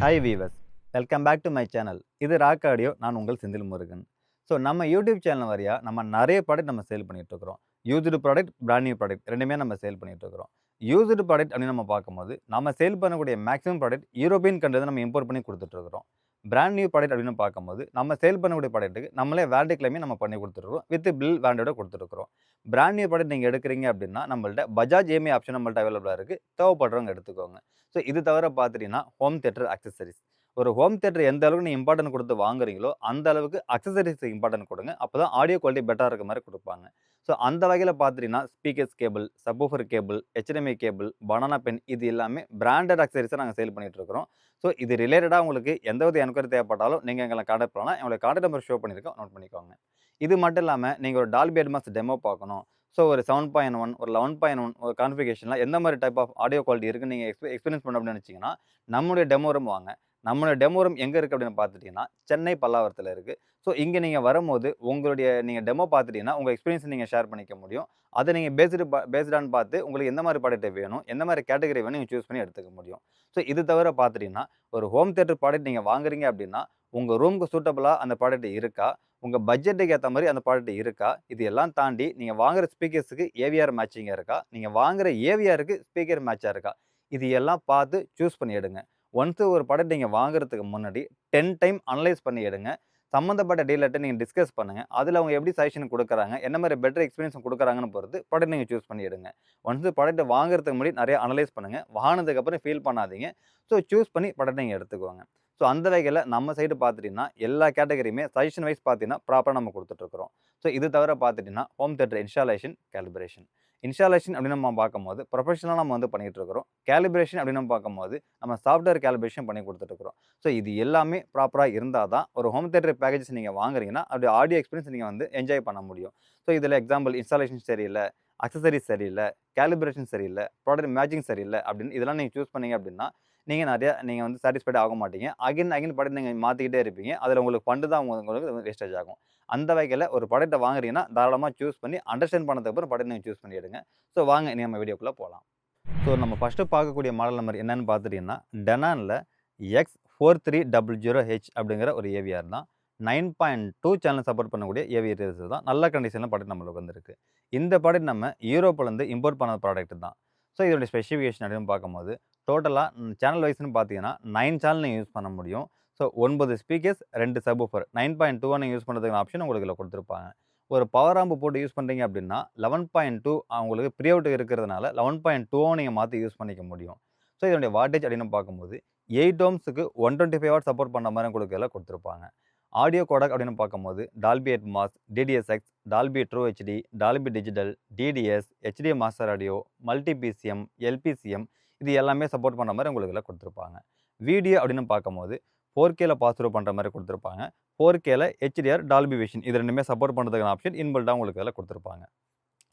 Hi viewers, welcome back to my channel. இது rock audio. நான் உங்கள் செந்தில் முருகன். ஸோ நம்ம யூடியூப் சேனல் வழியா நம்ம நிறைய ப்ராடக்ட் நம்ம சேல் பண்ணிட்டு இருக்கிறோம். Used product, brand new product ரெண்டுமே நம்ம சேல் பண்ணிட்டு இருக்கிறோம். யூஸ்டு ப்ராடக்ட் அப்படின்னு நம்ம பார்க்கும்போது, நம்ம சேல் பண்ணக்கூடிய மேக்ஸிமம் ப்ராடக்ட் யூரோப்பியன் கண்ட்ரில நம்ம இம்போர்ட் பண்ணி கொடுத்துட்டு இருக்கிறோம். பிராண்ட் நியூ ப்ராடக்ட் அப்படின்னு பார்க்கும்போது, நம்ம சேல் பண்ணக்கூடிய ப்ராடக்ட்டுக்கு நம்மளே வேலிட் கிளைமே நம்ம பண்ணி கொடுத்துருக்கோம். வித் பில் வேலிடோட கொடுத்துருக்கிறோம். பிராண்ட் நியூ ப்ராடக்ட் நீங்க எடுக்கிறீங்க அப்படின்னா, நம்மள்ட்ட பஜாஜ் இஎம்ஐ ஆப்ஷன் நம்மள்ட்ட அவைலபிளா இருக்கு. தேவைப்படுறவங்க எடுத்துக்கோங்க. ஸோ இது தவிர பார்த்துட்டீங்கன்னா, ஹோம் தியேட்டர் ஆக்சஸரீஸ். ஒரு ஹோம் தியேட்டர் எந்த அளவுக்கு நீங்க இம்பார்ட்டன்ட் குடுத்து வாங்குறீங்களோ, அந்த அளவுக்கு அக்சஸரீஸ்க்கு இம்பார்ட்டன்ட் குடுங்க. அப்பதான் ஆடியோ குவாலிட்டி பெட்டரா இருக்க மாரி குடுப்பாங்க. ஸோ அந்த வகையில பார்த்துட்டீங்கன்னா, speakers cable, subwoofer cable, HDMI cable, banana pin இது எல்லாமே பிராண்டட் அக்சஸரீஸா நாங்க சேல் பண்ணிட்டு இருக்கிறோம். ஸோ இது ரிலேட்டடா உங்களுக்கு எந்தவித என்குயரி தேவைப்பட்டாலும், நீங்க எங்கள கான்டாக்ட் பண்ணலாம். என்னோட கான்டாக்ட் நம்பர் ஷோ பண்ணியிருக்கோம். நோட் பண்ணிக்கோங்க. இது மட்டும் இல்லாம, நீங்க ஒரு டால்பி அட்மாஸ் டெமோ பார்க்கணும். ஸோ ஒரு 7.1 ஒரு 11.1 ஒரு கான்ஃபிகரேஷன்ல எந்த மாரி டைப் ஆஃப் ஆடியோ குவாலிட்டி இருக்குன்னு நீங்க எக்ஸ்பீரியன்ஸ் பண்ணணும் அப்படின்னு நினைச்சீங்கன்னா, நம்முடைய டெமோ ரூம் வாங்க. நம்மளோட டெமோ ரூம் எங்க இருக்கு அப்படின்னு பார்த்துட்டீங்கன்னா, சென்னை பல்லாவரத்தில இருக்கு. ஸோ இங்க நீங்க வரும்போது, உங்களுடைய நீங்க டெமோ பார்த்துட்டீங்கன்னா, உங்க எக்ஸ்பீரியன்ஸ நீங்க ஷேர் பண்ணிக்க முடியும். அத நீங்க பேஸ்ட் ஆன் பார்த்து, உங்களுக்கு எந்த மாரி ப்ராடக்ட் வேணும், எந்த மாரி கேட்டகரி வேணும், நீங்க சூஸ் பண்ணி எடுத்துக்க முடியும். ஸோ இது தவிர பார்த்துட்டீங்கன்னா, ஒரு ஹோம் தியேட்டர் ப்ராடக்ட் நீங்க வாங்குறீங்க அப்படின்னா, உங்க ரூம்க்கு சூட்டபிளா அந்த ப்ராடக்ட் இருக்கா? உங்க பட்ஜெட்டுக்கு ஏத்த மாரி அந்த ப்ராடக்ட் இருக்கா? இது எல்லாம் தாண்டி, நீங்க வாங்குற ஸ்பீக்கர்ஸ்க்கு ஏவிஆர் மேட்சிங்கா இருக்கா? நீங்க வாங்குற ஏவிஆருக்கு ஸ்பீக்கர் மேட்சா இருக்கா? இது எல்லாம் பார்த்து சூஸ் பண்ணி எடுங்க. ஒன்ஸ் ஒரு ப்ராடக்ட் நீங்க வாங்குறதுக்கு முன்னாடி 10 டைம் அனலைஸ் பண்ணி எடுங்க. சம்மந்தப்பட்ட டீலர்ட்ட நீங்க டிஸ்கஸ் பண்ணுங்க. அதுல அவங்க எப்படி சஜஷன் குடுக்குறாங்க, என்ன மாரி பெட்டர் எக்ஸ்பீரியன்ஸ் குடுக்குறாங்கன்னு பொறுத்து ப்ராடக்ட் நீங்க சூஸ் பண்ணி எடுங்க. ஒன்ஸ் ப்ராடக்ட்ட வாங்குறதுக்கு முன்னாடி நெறைய அனலைஸ் பண்ணுங்க. வாங்குனதுக்கு அப்புறம் ஃபீல் பண்ணாதீங்க. ஸோ சூஸ் பண்ணி ப்ராடக்ட் நீங்க எடுத்துக்கோங்க. ஸோ அந்த வகையில நம்ம சைடு பார்த்துட்டீங்கன்னா, எல்லா கேட்டகரியுமே சஜஷன் வைஸ் பார்த்தீங்கன்னா, ப்ராப்பரா நம்ம குடுத்துட்டு இருக்கிறோம். ஸோ இது தவிர பார்த்துட்டீங்கன்னா, home theatre installation, calibration. Installation அப்படின்னு நம்ம பார்க்கும்போது, ப்ரொஃபஷனலா நம்ம வந்து பண்ணிட்டு இருக்கிறோம். காலிபிரேஷன் அப்படின்னு நம்ம பார்க்கும்போது, நம்ம சாஃப்ட்வேர் காலிபிரேஷன் பண்ணி குடுத்துட்டு இருக்கிறோம். ஸோ இது எல்லாமே ப்ராப்பரா இருந்தா தான், ஒரு ஹோம் தியேட்டர் பேக்கேஜஸ் நீங்க வாங்குறீங்கன்னா, அப்படி ஆடியோ எக்ஸ்பீரியன்ஸ் நீங்க வந்து என்ஜாய் பண்ண முடியும். ஸோ இதில எக்ஸாம்பிள் இன்ஸ்டாலேஷன் சரியில்ல, அக்சஸரீஸ் சரியில்ல, காலிபிரேஷன் சரியில்ல, ப்ராடக்ட் மேட்சிங் சரியில்ல அப்படின்னு இதெல்லாம் நீங்க சூஸ் பண்ணீங்க அப்படின்னா, நீங்க வந்து சாட்டிஸ்ஃபைட் ஆக மாட்டீங்க. அகைன் அகைன் ப்ராடக்ட் நீங்க மாத்திக்கிட்டே இருப்பீங்க. அதில உங்களுக்கு ஃபண்ட் தான் உங்களுக்கு வேஸ்டேஜ் ஆகும். அந்த வகையில ஒரு ப்ராடக்ட்ட வாங்குறீங்கன்னா, தாராளமா சூஸ் பண்ணி அண்டர்ஸ்டாண்ட் பண்ணதுக்கு அப்புறம் ப்ராடக்ட் நீங்க சூஸ் பண்ணி எடுங்க. ஸோ வாங்க இனி நம்ம வீடியோக்குள்ள போலாம். ஸோ நம்ம ஃபர்ஸ்ட்டு பார்க்கக்கூடிய மாடல் நம்பர் என்னன்னு பார்த்துட்டீங்கன்னா, டெனான்ல X4300H அப்படிங்கிற ஒரு ஏவிஆர் தான். 9.2 சேனல் சப்போர்ட் பண்ணக்கூடிய ஏவிஆர் தான். நல்ல கண்டிஷன்ல ப்ராடக்ட் நம்மளுக்கு வந்திருக்கு. இந்த ப்ராடக்ட் நம்ம யூரோப்லேருந்து இம்போர்ட் பண்ண ப்ராடக்ட் தான். ஸோ இதோட ஸ்பெசிஃபிகேஷன் அப்படின்னு பார்க்கும்போது, டோட்டலா சேனல் வைஸ்ன்னு பார்த்தீங்கன்னா, 9 சேனல் நீங்க யூஸ் பண்ண முடியும். ஸோ 9 ஸ்பீக்கர்ஸ், 2 சப்வூஃபர் 9.2 நீங்க யூஸ் பண்ணுறதுக்கான ஆப்ஷன் உங்களுக்கு இதில குடுத்துருப்பாங்க. ஒரு பவர் ஆம்ப் போட்டு யூஸ் பண்றீங்க அப்படின்னா, 11.2 உங்களுக்கு ப்ரீ அவுட் இருக்கிறதுனால 11.2 நீங்க மாத்தி யூஸ் பண்ணிக்க முடியும். ஸோ இதனுடைய வாட்டேஜ் அப்படின்னு பார்க்கும்போது, 8 ஓம்ஸ்க்கு 125 வாட் சப்போர்ட் பண்ற மாரி உங்களுக்கு இதில குடுத்துருப்பாங்க. ஆடியோ கோடெக் அப்படின்னு பார்க்கும்போது, Dolby Atmos, DDSX, Dolby true HD, Dolby digital, DDS, HD master audio, multi PCM, LPCM இது எல்லாமே சப்போர்ட் பண்ற மாரி உங்களுக்கு இதில குடுத்துருப்பாங்க. வீடியோ அப்படின்னு பார்க்கும்போது, 4Kல பாஸ் த்ரூ பண்ற மாரி குடுத்துருப்பாங்க. 4Kல HDR, டால்பி விஷன் இது 2மே சப்போர்ட் பண்றதுக்கான ஆப்ஷன் இன்பில்ட்டா உங்களுக்கு இதில குடுத்துருப்பாங்க.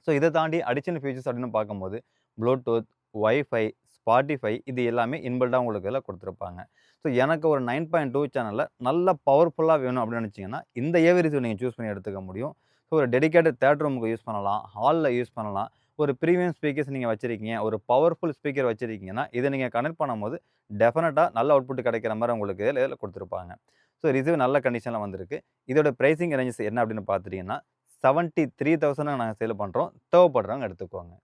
ஸோ இத தாண்டி அடிஷனல் ஃபீச்சர்ஸ் அப்படின்னு பார்க்கும்போது, ப்ளூடூத், வைஃபை, ஸ்பாட்டிஃபை இது எல்லாமே இன்பில்ட்டா உங்களுக்கு இதில குடுத்துருப்பாங்க. ஸோ எனக்கு ஒரு 9.2 சேனல்ல நல்ல பவர்ஃபுல்லா வேணும் அப்படின்னு நினைச்சீங்கன்னா, இந்த ஏவியர்ஸ நீங்க சூஸ் பண்ணி எடுத்துக்க முடியும். ஸோ ஒரு டெடிகேட்டட் தியேட்டர் ரூமுக்கு யூஸ் பண்ணலாம். ஹால்ல யூஸ் பண்ணலாம். ஒரு பிரீமியம் ஸ்பீக்கர்ஸ் நீங்க வச்சிருக்கீங்க. ஒரு பவர்ஃபுல் ஸ்பீக்கர் வச்சிருக்கீங்கன்னா, இத நீங்க கனெக்ட் பண்ணும்போது டெஃபினட்டா நல்ல அவுட்புட் கிடைக்கிற மாரி உங்களுக்கு இதில குடுத்துருப்பாங்க. ஸோ ரிசீவ் நல்ல கண்டிஷன்ல வந்திருக்கு. இதோட பிரைசிங் ரேஞ்சஸ் என்ன அப்படின்னு பார்த்துட்டீங்கன்னா, 73,000 நாங்க சேல் பண்றோம். தேவைப்படுறவங்க எடுத்துக்கோங்க.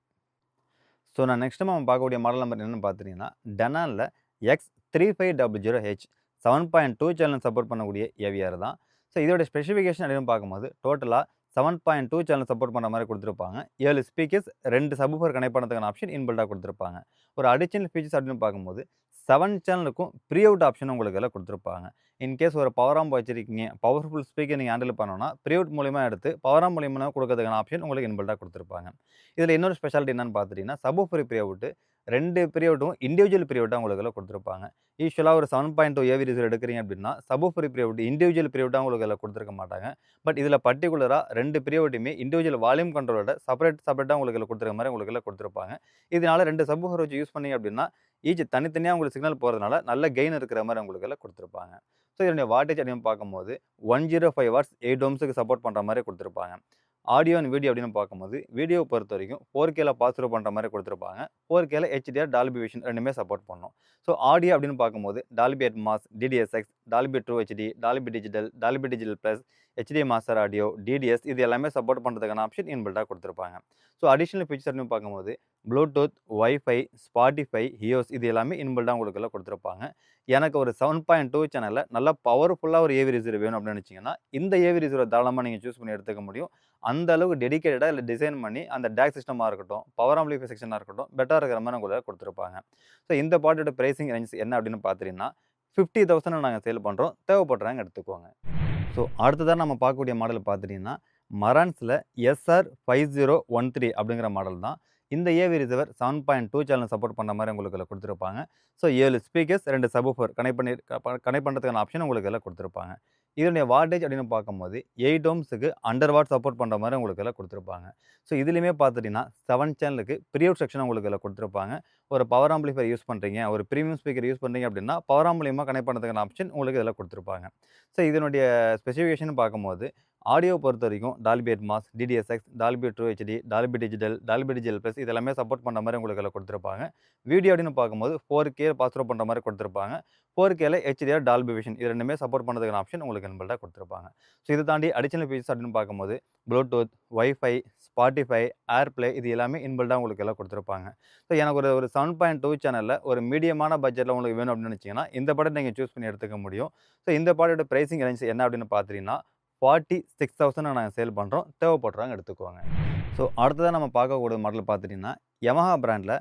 ஸோ நான் நெக்ஸ்ட் நம்ம பார்க்கக்கூடிய மாடல் நம்பர் என்னன்னு பார்த்துட்டீங்கன்னா, டெனான்ல X3500H 7.2 சேனல் சப்போர்ட் பண்ணக்கூடிய ஏவிஆர் தான். ஸோ இதோட ஸ்பெசிஃபிகேஷன் அப்படின்னு பார்க்கும்போது, டோட்டலா 7.2 சேனல் சப்போர்ட் பண்ற மாரி குடுத்துருப்பாங்க. 7 ஸ்பீக்கர்ஸ், 2 சப்வூஃபர் கனெக்ட் பண்ணதுக்கான ஆப்ஷன் இன்பில்ட்டா குடுத்துருப்பாங்க. ஒரு அடிஷனல் ஃபீச்சர்ஸ் அப்படின்னு பார்க்கும்போது, 7 சேனலுக்கும் ப்ரீ அவுட் ஆப்ஷன் உங்களுக்கு இதில குடுத்துருப்பாங்க. இன்கேஸ் ஒரு பவர் ஆம்ப் வச்சிருக்கீங்க, பவர்ஃபுல் ஸ்பீக்கர் நீங்க ஹேண்டில் பண்ணணும்னா, ப்ரீ அவுட் மூலியமா எடுத்து பவர் ஆம்ப் மூலியமா குடுக்கறதுக்கான ஆப்ஷன் உங்களுக்கு இன்பில்ட்டா குடுத்துருப்பாங்க. இதில இன்னொரு ஸ்பெஷாலிட்டி என்னன்னு பார்த்துட்டீங்கன்னா, சப்வூஃபர் ப்ரீ அவுட் 2 ப்ரீ அவுட்டும் இண்டிவிஜுவல் ப்ரீ அவுட்டா உங்களுக்கு இதில குடுத்துருப்பாங்க. யூசுவலா ஒரு 7.2 ஏவி ரிசீவர் எடுக்கிறீங்க அப்படின்னா, subwoofer pre out individual pre அவுட்டா உங்களுக்கு இதில குடுத்துருக்க மாட்டாங்க. பட் இதில பர்ட்டிகுலரா 2 ப்ரீ அவுட்டுமே இண்டிவிஜுவல் வால்யூம் கண்ட்ரோலோட செப்பரேட்டா உங்களுக்கு இதில குடுத்துருக்க மாரி உங்களுக்கு இதில குடுத்துருப்பாங்க. இதனால 2 சப்வூஃபர் வச்சு யூஸ் பண்ணீங்க அப்படின்னா, ஈச் தனித்தனியா உங்களுக்கு சிக்னல் போறதுனால நல்ல கெயின் இருக்கிற மாரி உங்களுக்கு இதில குடுத்துருப்பாங்க. ஸோ இதனுடைய வாட்டேஜ் அப்படின்னு பார்க்கும்போது, 105 வாட்ஸ் 8 ஓம்ஸ்க்கு சப்போர்ட் பண்ற மாரி குடுத்துருப்பாங்க. ஆடியோ அண்ட் வீடியோ அப்படின்னு பார்க்கும்போது, வீடியோ பொறுத்தவரைக்கும் 4Kல பாஸ் த்ரூ பண்ற மாரி குடுத்துருப்பாங்க. 4Kல HDR, டால்பி விஷன் 2மே சப்போர்ட் பண்ணும். ஸோ ஆடியோ அப்படின்னு பார்க்கும்போது, Dolby Atmos, DDSX, Dolby true HD, Dolby digital, Dolby digital plus, HD master audio, DDS இது எல்லாமே சப்போர்ட் பண்றதுக்கான ஆப்ஷன் இன்பில்ட்டா குடுத்துருப்பாங்க. ஸோ அடிஷனல் ஃபீச்சர்ஸ் அப்படின்னு பார்க்கும்போது, ப்ளூடூத், வைஃபை, Spotify, HEOS இது எல்லாமே இன்பில்ட்டா உங்களுக்கு எல்லாம் குடுத்துருப்பாங்க. எனக்கு ஒரு 7.2 சேனல்ல நல்லா பவர்ஃபுல்லா ஒரு ஏவி ரிசீவர் வேணும் அப்படின்னு நினைச்சீங்கன்னா, இந்த ஏவி ரிசீவர தாராளமா நீங்க சூஸ் பண்ணி எடுத்துக்க முடியும். அந்த அளவுக்கு டெடிகேட்டடா இதுல டிசைன் பண்ணி, அந்த DAC சிஸ்டமா இருக்கட்டும், பவர் ஆம்பிளிஃபையர் செக்ஷனா இருக்கட்டும், பெட்டரா இருக்கிற மாரி உங்களுக்கு குடுத்துருப்பாங்க. ஸோ இந்த ப்ராடக்ட்டோட பிரைசிங் ரேஞ்ச் என்ன அப்படின்னு பார்த்தீங்கன்னா, 50,000 நாங்க சேல் பண்றோம். தேவைப்படுறவங்க எடுத்துக்கோங்க. ஸோ அடுத்ததா நம்ம பார்க்கக்கூடிய மாடல் பார்த்துட்டீங்கன்னா, மரான்ஸ்ல SR5013 அப்படிங்கிற மாடல் தான். இந்த ஏவி ரிசீவர் 7.2 சேனல் சப்போர்ட் பண்ண மாரி உங்களுக்கு இதுல குடுத்துருப்பாங்க. ஸோ 7 ஸ்பீக்கர்ஸ், 2 சப்வூஃபர் கனெக்ட் பண்றதுக்கான ஆப்ஷன் உங்களுக்கு இதுல குடுத்துருப்பாங்க. இதனுடைய வாட்டேஜ் அப்படின்னு பார்க்கும்போது 8 ஓம்ஸ்க்கு அண்டர் வாட் சப்போர்ட் பண்ற மாரி உங்களுக்கு இதுல குடுத்துருப்பாங்க. ஸோ இதுலயுமே பார்த்துட்டீங்கன்னா, 7 சேனலுக்கு ப்ரீஅவுட் செக்ஷன் உங்களுக்கு இதுல குடுத்துருப்பாங்க. ஒரு பவர் ஆம்பிளிஃபையர் யூஸ் பண்றீங்க, ஒரு பிரீமியம் ஸ்பீக்கர் யூஸ் பண்றீங்க அப்படின்னா, பவர் ஆம்ப் மூலியமா கனெக்ட் பண்றதுக்கான ஆப்ஷன் உங்களுக்கு இதுல குடுத்துருப்பாங்க. ஸோ இதனுடைய ஸ்பெசிஃபிகேஷன் பார்க்கும்போது, ஆடியோ பொறுத்தவரைக்கும் Dolby Atmos, DDSX, Dolby true HD, Dolby digital, Dolby digital plus இது எல்லாமே சப்போர்ட் பண்ற மாரி உங்களுக்கு இதுல குடுத்துருப்பாங்க. வீடியோ அப்படின்னு பார்க்கும்போது 4K பாஸ் த்ரூ பண்ற மாரி குடுத்துருப்பாங்க. 4Kல HDR, டால்பி விஷன் இது 2மே சப்போர்ட் பண்றதுக்கான ஆப்ஷன் உங்களுக்கு இன்பில்ட்டா குடுத்துருப்பாங்க. ஸோ இத தாண்டி அடிஷனல் ஃபீச்சர்ஸ் அப்படின்னு பார்க்கும்போது, ப்ளூடூத், வைஃபை, Spotify, ஏர்ப்ளே இது எல்லாமே இன்பில்ட்டா உங்களுக்கு எல்லாம் குடுத்துருப்பாங்க. ஸோ எனக்கு ஒரு 7.2 சேனல்ல ஒரு மீடியமான பட்ஜெட்ல உங்களுக்கு வேணும் அப்படின்னு நினைச்சீங்கன்னா, இந்த ப்ராடக்ட் நீங்க சூஸ் பண்ணி எடுத்துக்க முடியும். ஸோ இந்த ப்ராடக்ட்டோட பிரைசிங் ரேஞ்ச் என்ன அப்படின்னு பார்த்துட்டீங்கன்னா, 46,000 நாங்க சேல் பண்றோம். தேவைப்படுறவங்க எடுத்துக்கோங்க. ஸோ அடுத்ததா நம்ம பார்க்கக்கூடிய மாடல் பார்த்துட்டீங்கன்னா, Yamaha பிராண்ட்ல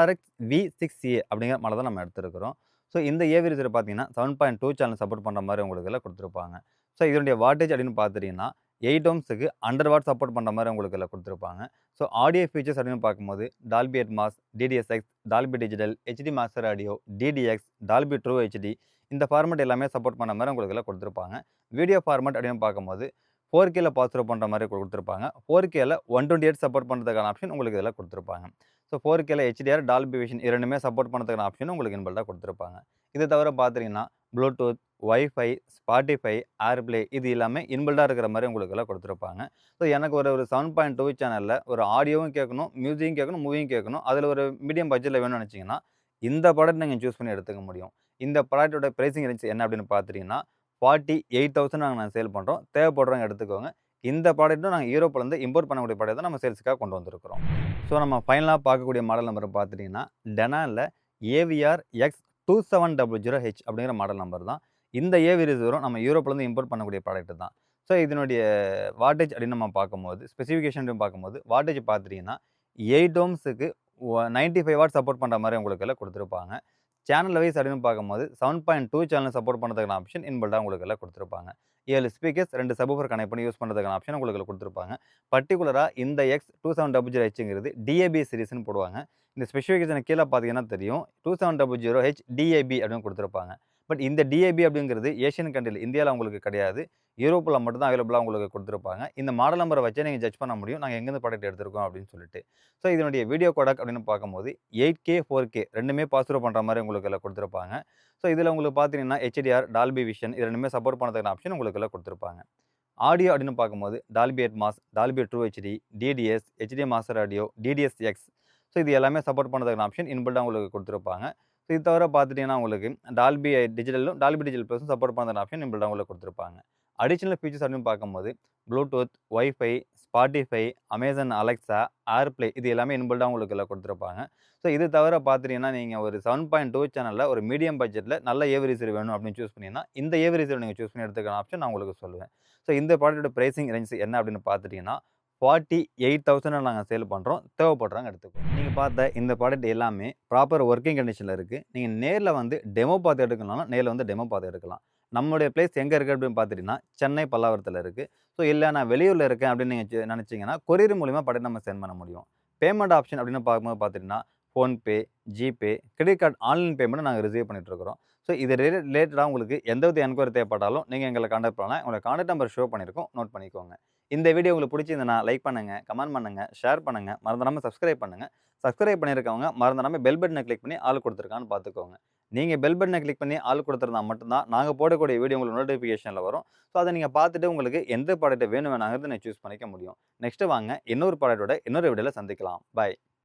RX V6A அப்படிங்கிற மாடல் தான் நம்ம எடுத்திருக்கிறோம். ஸோ இந்த ஏவி ரிசீவர் பார்த்தீங்கன்னா, 7.2 சேனல் சப்போர்ட் பண்ற மாரி உங்களுக்கு இதுல குடுத்துருப்பாங்க. ஸோ இதனுடைய வாட்டேஜ் அப்படின்னு பார்த்துட்டீங்கன்னா, 8 ஓம்ஸ்க்கு அண்டர் வாட் சப்போர்ட் பண்ற மாரி உங்களுக்கு இதுல குடுத்துருப்பாங்க. ஸோ ஆடியோ ஃபீச்சர்ஸ் அப்படின்னு பார்க்கும்போது, Dolby Atmos, DDSX, Dolby digital, HD master audio, DDX, Dolby true HD இந்த ஃபார்மேட் எல்லாமே சப்போர்ட் பண்ண மாரி உங்களுக்கு இதுல குடுத்துருப்பாங்க. வீடியோ ஃபார்மேட் அப்படின்னு பார்க்கும்போது, 4Kல பாஸ் த்ரூ பண்ற மாரி குடுத்துருப்பாங்க. 4Kல 128 சப்போர்ட் பண்றதுக்கான ஆப்ஷன் உங்களுக்கு இதுல குடுத்துருப்பாங்க. ஸோ 4Kல HDR, டால்பி விஷன் 2மே சப்போர்ட் பண்றதுக்கான ஆப்ஷன் உங்களுக்கு இன்பில்ட்டா குடுத்துருப்பாங்க. இது தவிர பார்த்தீங்கன்னா, ப்ளூடூத், வைஃபை, Spotify, ஏர்ப்ளே இது எல்லாமே இன்பில்ட்டா இருக்கிற மாரி உங்களுக்கு இதுல குடுத்துருப்பாங்க. ஸோ எனக்கு ஒரு 7.2 சேனல்ல ஒரு ஆடியோவும் கேட்கணும், மியூசிக்கும் கேட்கணும், மூவியும் கேட்கணும். அதுல ஒரு மீடியம் பட்ஜெட்ல வேணும்னு நினைச்சீங்கன்னா, இந்த ப்ராடக்ட் நீங்க சூஸ் பண்ணி எடுத்துக்க முடியும். இந்த ப்ராடக்ட்டோட பிரைசிங் ரேஞ்ச் என்ன அப்படின்னு பார்த்துட்டீங்கன்னா, 48,000 நாங்க சேல் பண்றோம். தேவைப்படுறவங்க எடுத்துக்கோங்க. இந்த ப்ராடக்ட்டும் நாங்க யூரோப்லேருந்து இம்போர்ட் பண்ணக்கூடிய ப்ராடக்ட் தான் நம்ம சேல்ஸ்க்காக கொண்டு வந்திருக்கிறோம். ஸோ நம்ம ஃபைனலா பார்க்கக்கூடிய மாடல் நம்பர் பார்த்துட்டீங்கன்னா, டெனான்ல AVR X2700H அப்படிங்கிற மாடல் நம்பர் தான். இந்த ஏவி ரிசீவரும் நம்ம யூரோப்லேருந்து இம்போர்ட் பண்ணக்கூடிய ப்ராடக்ட் தான். ஸோ இதனுடைய வாட்டேஜ் அப்படின்னு நம்ம பார்க்கும்போது, ஸ்பெசிஃபிகேஷன் அப்படின்னு பார்க்கும்போது, வாட்டேஜ் பார்த்துட்டீங்கன்னா, 8 ஓம்ஸ்க்கு 95 வாட் சப்போர்ட் பண்ற மாரி உங்களுக்கு எல்லாம் குடுத்துருப்பாங்க. சேனல் வைஸ் அப்படின்னு பார்க்கும்போது 7.2 சேனல் சப்போர்ட் பண்ணுறதுக்கான ஆப்ஷன் இன்பில்ட்டா உங்களுக்கு எல்லாம் குடுத்துருப்பாங்க. 7 ஸ்பீக்கர்ஸ், 2 சப்வூஃபர் கனெக்ட் பண்ணி யூஸ் பண்ணுறதுக்கான ஆப்ஷன் உங்களுக்கு இதுல குடுத்துருப்பாங்க. பர்ட்டிகுலரா இந்த X2700Hங்கிறது DAB சீரிஸ்ன்னு போடுவாங்க. இந்த ஸ்பெசிஃபிகேஷன் கீழ பார்த்தீங்கன்னா தெரியும். 2700H DAB அப்படின்னு குடுத்துருப்பாங்க. பட் இந்த DAB அப்படிங்கிறது ஏசியன் கண்ட்ரில இந்தியால உங்களுக்கு கிடையாது. யூரோப்ல மட்டும் தான் அவைலபிளா உங்களுக்கு குடுத்துருப்பாங்க. இந்த மாடல் நம்பர வச்சே நீங்க ஜட்ஜ் பண்ண முடியும். நாங்க எங்கேருந்து ப்ராடக்ட் எடுத்திருக்கோம் அப்படின்னு சொல்லிட்டு. ஸோ இதனுடைய வீடியோ கோடெக் அப்படின்னு பார்க்கும்போது 8K, 4K 2மே பாஸ் த்ரூ பண்ற மாரி உங்களுக்கு இதுல குடுத்துருப்பாங்க. ஸோ இதுல உங்களுக்கு பார்த்தீங்கன்னா, HDR, டால்பி விஷன் இது 2மே சப்போர்ட் பண்ணதுக்கான ஆப்ஷன் உங்களுக்கு இதுல குடுத்துருப்பாங்க. ஆடியோ அப்படின்னு பார்க்கும்போது, Dolby Atmos, Dolby true HD, DDS, HD master audio, DDSX so இது எல்லாமே சப்போர்ட் பண்ணதுக்கான ஆப்ஷன் இன்பில்ட்டா உங்களுக்கு குடுத்துருப்பாங்க. ஸோ இது தவிர பார்த்துட்டீங்கன்னா, உங்களுக்கு டால்பி டிஜிட்டலும், டால்பி டிஜிட்டல் ப்ளஸும் சப்போர்ட் பண்ணதுக்கான ஆப்ஷன் இன்பில்ட்டா உங்களுக்கு குடுத்துருப்பாங்க. அடிஷனல் ஃபீச்சர்ஸ் அப்படின்னு பார்க்கும்போது, Bluetooth, wifi, Spotify, Amazon Alexa, AirPlay இது எல்லாமே இன்பில்ட்டா உங்களுக்கு இதுல குடுத்துருப்பாங்க. ஸோ இது தவிர பார்த்துட்டீங்கன்னா, நீங்க ஒரு 7.2 சேனல்ல ஒரு மீடியம் பட்ஜெட்ல நல்ல ஏவி ரிசீவர் வேணும் அப்படின்னு சூஸ் பண்ணீங்கன்னா, இந்த ஏவி ரிசீவர் நீங்க சூஸ் பண்ணி எடுத்துக்கான ஆப்ஷன் நான் உங்களுக்கு சொல்லுவேன். ஸோ இந்த ப்ராடக்ட்டோட பிரைசிங் ரேஞ்ச் என்ன அப்படின்னு பார்த்துட்டீங்கன்னா, 48,000 நாங்க சேல் பண்றோம். தேவைப்படுறவங்க எடுத்துக்கோங்க. நீங்க பார்த்த இந்த ப்ராடக்ட் எல்லாமே ப்ராப்பர் வொர்க்கிங் கண்டிஷன்ல இருக்கு. நீங்க நேர்ல வந்து டெமோ பார்த்து எடுக்கணும்னாலும், நேர்ல வந்து டெமோ பார்த்து எடுக்கலாம். நம்முடைய பிளேஸ் எங்க இருக்கு அப்படின்னு பார்த்துட்டீங்கன்னா, சென்னை பல்லாவரத்துல இருக்கு. ஸோ இல்ல நான் வெளியூர்ல இருக்கேன் அப்படின்னு நீங்க நினைச்சீங்கன்னா, கொரியர் மூலியமா ப்ராடக்ட் நம்ம சென்ட் பண்ண முடியும். பேமெண்ட் ஆப்ஷன் அப்படின்னு பார்க்கும்போது பார்த்துட்டீங்கன்னா, PhonePe, GPay, credit card online payment நாங்க ரிசீவ் பண்ணிட்டு இருக்கிறோம். ஸோ இது ரிலேட்டடா உங்களுக்கு எந்தவித என்கொயரி தேவைப்பட்டாலும், நீங்க எங்கள கான்டாக்ட் பண்ணலாம். உங்களோட கான்டாக்ட் நம்பர் ஷோ பண்ணியிருக்கோம். நோட் பண்ணிக்கோங்க. இந்த வீடியோ உங்களுக்கு பிடிச்சிருந்ததுன்னா லைக் பண்ணுங்க, கமெண்ட் பண்ணுங்க, ஷேர் பண்ணுங்க. மறந்துடாம சப்ஸ்கிரைப் பண்ணுங்க. சப்ஸ்கிரைப் பண்ணியிருக்கவங்க மறந்துடாம பெல் பட்டனை கிளிக் பண்ணி ஆல் குடுத்துருக்கான்னு பார்த்துக்கோங்க. நீங்க பெல் பட்டன கிளிக் பண்ணி ஆல் குடுத்திருந்தா மட்டும் தான், நாங்க போடக்கூடிய வீடியோ உங்களுக்கு நோட்டிஃபிகேஷன்ல வரும். ஸோ, அத நீங்க பார்த்துட்டு உங்களுக்கு எந்த ப்ராடக்ட் வேணும் வேணாங்கிறத நீங்க சூஸ் பண்ணிக்க முடியும். நெக்ஸ்ட் வாங்க இன்னொரு ப்ராடக்ட்டோட இன்னொரு வீடியோல சந்திக்கலாம். பாய்.